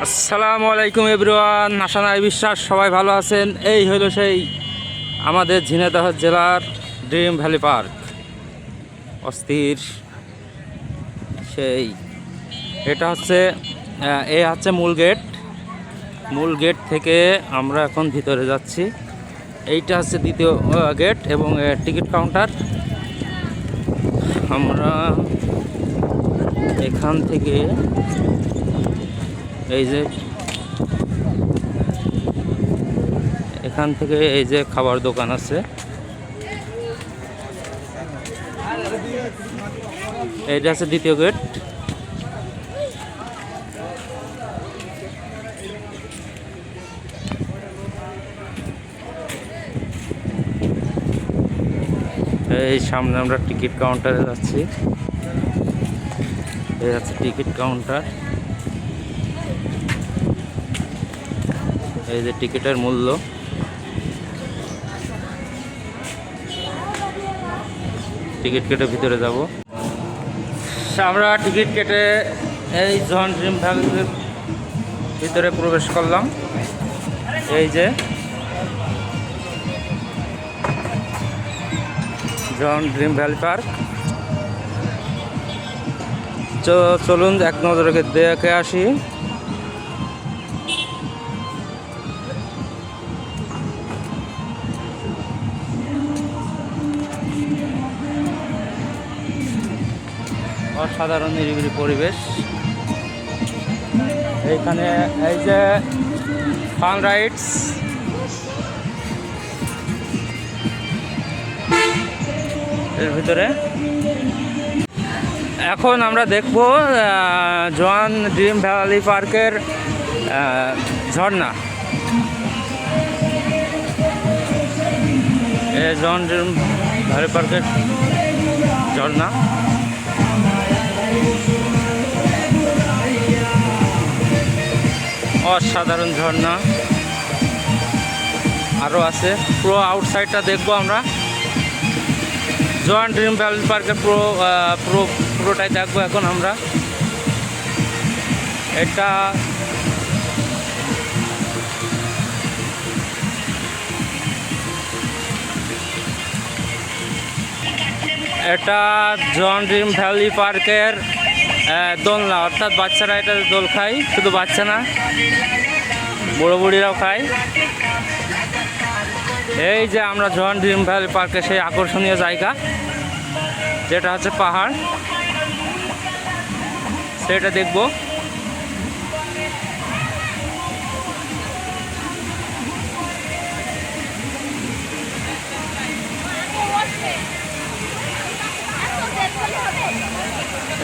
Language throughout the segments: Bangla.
আসসালামু আলাইকুম এভরিওয়ান, আশা নাই বিশ্বাস সবাই ভালো আছেন। এই হলো সেই আমাদের ঝিনাইদহ জেলার ড্রিম ভ্যালি পার্ক। অস্থির সেই এটা হচ্ছে মূল গেট থেকে আমরা এখন ভিতরে যাচ্ছি। এইটা হচ্ছে দ্বিতীয় গেট এবং টিকিট কাউন্টার। আমরা এখান থেকে এই যে খাবার দোকান আছে, এইটা আছে দ্বিতীয় গেট। এই সামনে আমরা টিকিট কাউন্টারে যাচ্ছি। এই আছে টিকিট কাউন্টার। এই যে টিকিটের মূল্য, টিকিট কেটে ভিতরে যাব। আমরা টিকিট কেটে এই জন ড্রিম ভ্যালির ভিতরে প্রবেশ করলাম। এই যে জন ড্রিম ভ্যালি পার্ক। চলুন এক নজরে দেখে আসি। অসাধারণ নিরিবিলি পরিবেশ। এইখানে এই যে ফান রাইডস, এর ভিতরে এখন আমরা দেখব জন ড্রিম ভ্যালি পার্কের ঝর্ণা। জন ড্রিম ভ্যালি পার্কের ঝর্ণা অসাধারণ ঝর্ণা আরও আছে। পুরো আউটসাইডটা দেখবো আমরা। জন ড্রিম ভ্যালি পার্কের পুরোটাই দেখবো এখন আমরা। এটা জন ড্রিম ভ্যালি পার্কের দোলনা, অর্থাৎ বাচ্চারা এটা দোল খায়। শুধু বাচ্চা না, বুড়ো বুড়িরাও খায়। এই যে আমরা জন ড্রিম ভ্যালি পার্কের সেই আকর্ষণীয় জায়গা, যেটা হচ্ছে পাহাড়, সেটা দেখব।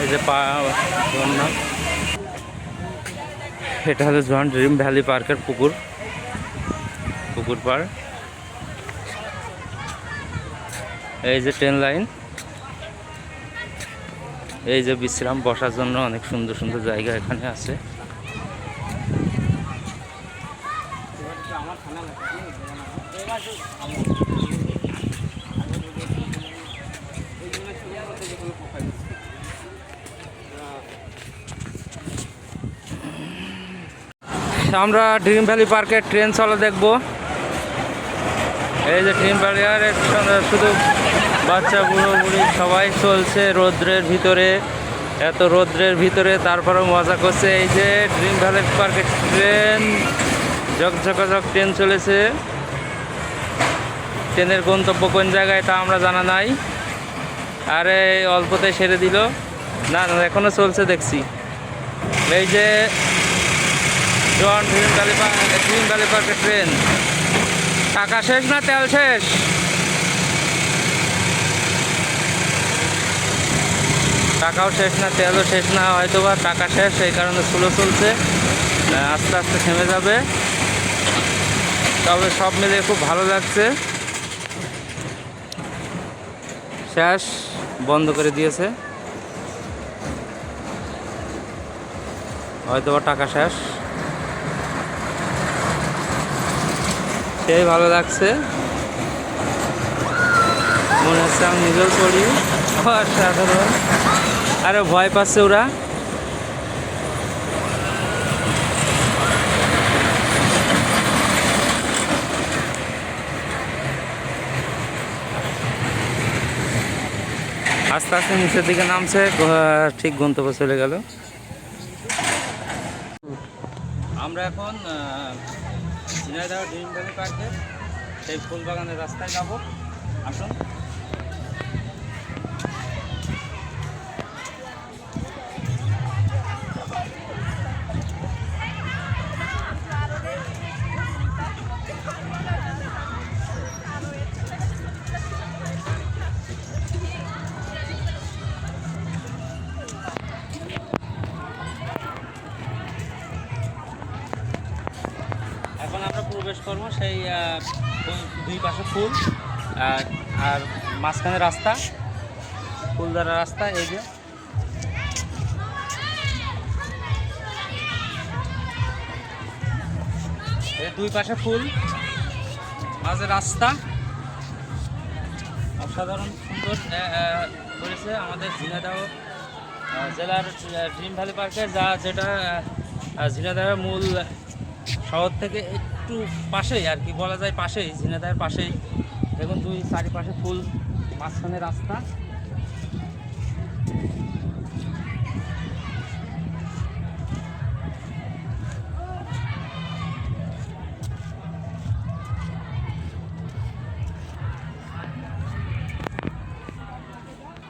এই যে ঝর্ণা, এটা হচ্ছে জন ড্রিম ভ্যালি পার্কের পুকুর পাড়। এই যে ট্রেন লাইন, এই যে বিশ্রাম বসার জন্য অনেক সুন্দর সুন্দর জায়গা এখানে আছে। আমরা ড্রিম ভ্যালি পার্কের ট্রেন চলা দেখব। এই যে ড্রিম ভ্যালি শুধু বাচ্চা বুড়ো বুড়ি সবাই চলছে রৌদ্রের ভিতরে, এত রৌদ্রের ভিতরে তারপরেও মজা করছে। এই যে ড্রিম ভ্যালি পার্কের ট্রেন, ঝকঝকাঝক ট্রেন চলেছে। ট্রেনের গন্তব্য কোন জায়গায় তা আমরা জানা নাই। আরে অল্পতে সেরে দিল, না এখনো চলছে দেখছি। এই যে জন ড্রিম ভ্যালি পার্কের ট্রেন। টাকা শেষ না তেল শেষ? টাকাও শেষ না তেলও শেষ না, হয়তো বা টাকা শেষ, এই কারণে স্লো চলছে, আস্তে আস্তে থেমে যাবে। তবে সব মিলিয়ে খুব ভালো লাগছে। শেষ, বন্ধ করে দিয়েছে, হয়তো বা টাকা শেষ। সেই ভালো লাগছে, মনে হচ্ছে আমি নিজেও করি। অসাধারণ। আরে ভয় পাচ্ছে ওরা। আস্তে আস্তে নিচের দিকে নামছে, ঠিক গন্তব্যে চলে গেল। আমরা এখন ঝিনাইদহ ড্রিম ভ্যালি পার্কে সেই ফুলবাগানের রাস্তায় যাব। আসুন। এখন আমরা প্রবেশ করবো সেই দুই পাশে ফুল আর মাঝখানে রাস্তা, ফুল দ্বারা রাস্তা। এই যে এই দুই পাশে ফুল, মাঝে রাস্তা, অসাধারণ সুন্দর করেছে আমাদের ঝিনাইদহ জেলার ড্রিম ভ্যালি পার্কে, যেটা ঝিনাইদহের মূল শহর থেকে একটু পাশেই আর কি বলা যায়, পাশেই, ঝিনাইদহের পাশেই। দেখুন দুই চারিপাশে ফুল, মাঝখানে রাস্তা।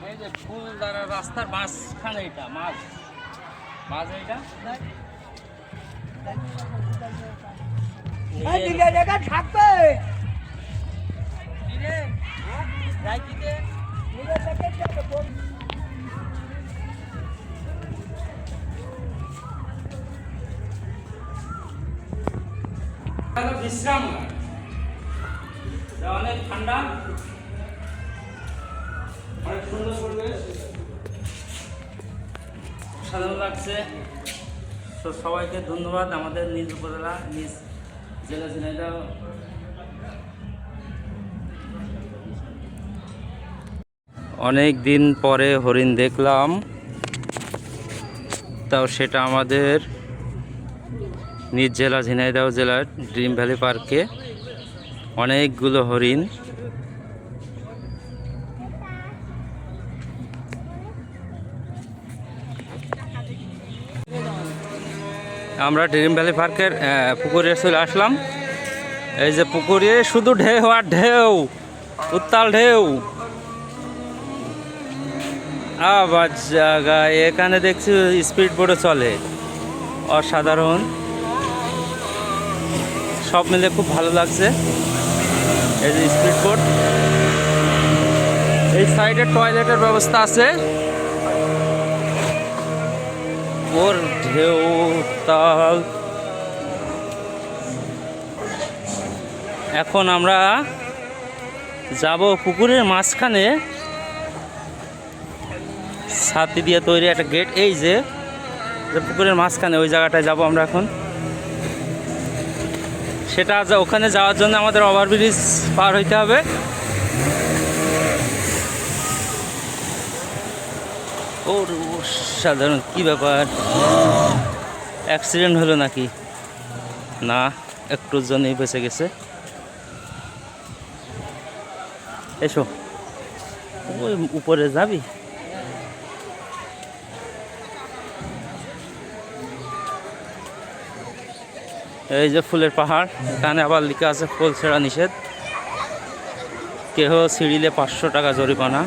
এই যে ফুল দ্বারা রাস্তার মাঝখানে এটা মাঝ এইটা থাকবে। বিশ্রাম, অনেক ঠান্ডা, অনেক সুন্দর পরিবেশ, সাধারণ লাগছে। তো সবাইকে ধন্যবাদ। আমাদের নিজ উপজেলা, নিজ জেলা ঝিনাইদহ। অনেক দিন পরে হরিণ দেখলাম, তাও সেটা আমাদের নিজ জেলা ঝিনাইদহ জেলার ড্রিম ভ্যালি পার্কে অনেকগুলো হরিণ। আমরা ড্রিম ভ্যালি পার্কের পুকুরে চলে আসলাম। এই যে পুকুরে শুধু ঢেউ আর ঢেউ, উত্তাল ঢেউ। আবার জায়গায় এখানে দেখছি স্পিড বোটে চলে, অসাধারণ। সব মিলে খুব ভালো লাগছে। এই যে স্পিড বোট, এই সাইডে টয়লেটের ব্যবস্থা আছে। ওর ঢেউ তাল। এখন আমরা যাব পুকুরের মাঝখানে, ছাতি দিয়ে তৈরি একটা গেট। এই যে পুকুরের মাঝখানে ওই জায়গাটায় যাব আমরা এখন। সেটা ওখানে যাওয়ার জন্য আমাদের ওভারব্রিজ পার হইতে হবে। ওর সাধারণ কি ব্যাপার, অ্যাক্সিডেন্ট হলো নাকি? না, একটুর জন্যই বেঁচে গেছে। এসো, ওই উপরে যাবি? এই যে ফুলের পাহাড়, এখানে আবার লেখা আছে ফুল ছেঁড়া নিষেধ। কেহ ছিঁড়িলে 500 টাকা জরিমানা।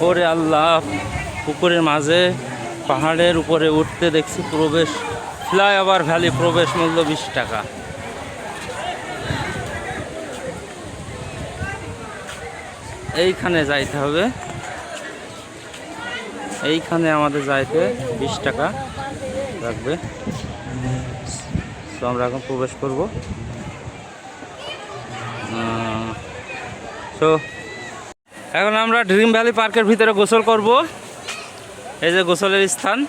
ওরে আল্লাহ, পুকুরের মাঝে পাহাড়ের উপরে উঠতে দেখছি প্রবেশ, ফ্লাইওভার ভ্যালি প্রবেশ মূল্য 20 টাকা। এইখানে যাইতে হবে, এইখানে আমাদের যাইতে 20 টাকা লাগবে। তো আমরা এখন প্রবেশ করব। তো এখন আমরা ড্রিম ভ্যালি পার্কের ভিতরে গোসল করব। এই যে গোসলের স্থান,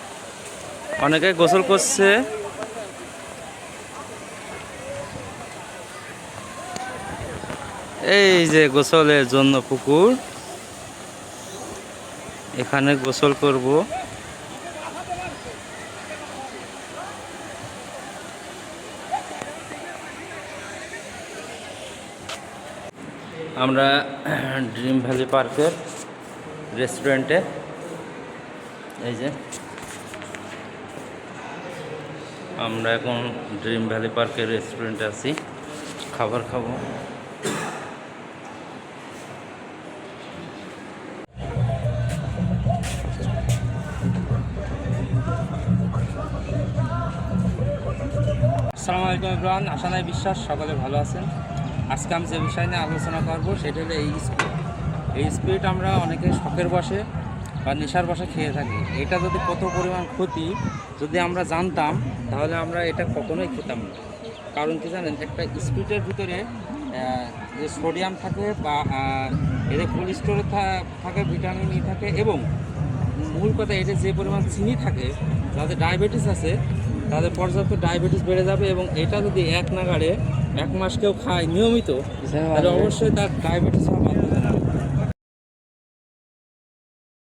অনেকে গোসল করছে। এই যে গোসলের জন্য পুকুর, এখানে গোসল করব। আমরা ড্রিম ভ্যালি পার্কের রেস্টুরেন্টে, এই যে আমরা এখন ড্রিম ভ্যালি পার্কের রেস্টুরেন্টে আছি, খাবার খাবো। আসসালামু আলাইকুম এভরিওয়ান, আশা নাই বিশ্বাস সকলে ভালো আছেন। আজকে আমি যে বিষয় নিয়ে আলোচনা করবো সেটা হলো এই স্পিড। এই স্পিড আমরা অনেকে শখের বসে বা নেশার বসে খেয়ে থাকি। এটা যদি কত পরিমাণ ক্ষতি যদি আমরা জানতাম তাহলে আমরা এটা কখনোই খেতাম না। কারণ কি জানেন, একটা স্পিডের ভিতরে যে সোডিয়াম থাকে বা এতে কোলেস্টেরল থাকে, ভিটামিন ই থাকে, এবং মূল কথা এটা যে পরিমাণ চিনি থাকে, যাদের ডায়াবেটিস আছে তাদের পর্যাপ্ত ডায়াবেটিস বেড়ে যাবে। এবং এটা যদি এক নাগাড়ে 1 মাস কেউ খায় নিয়মিত, তাহলে অবশ্যই তার ডায়াবেটিস হওয়ার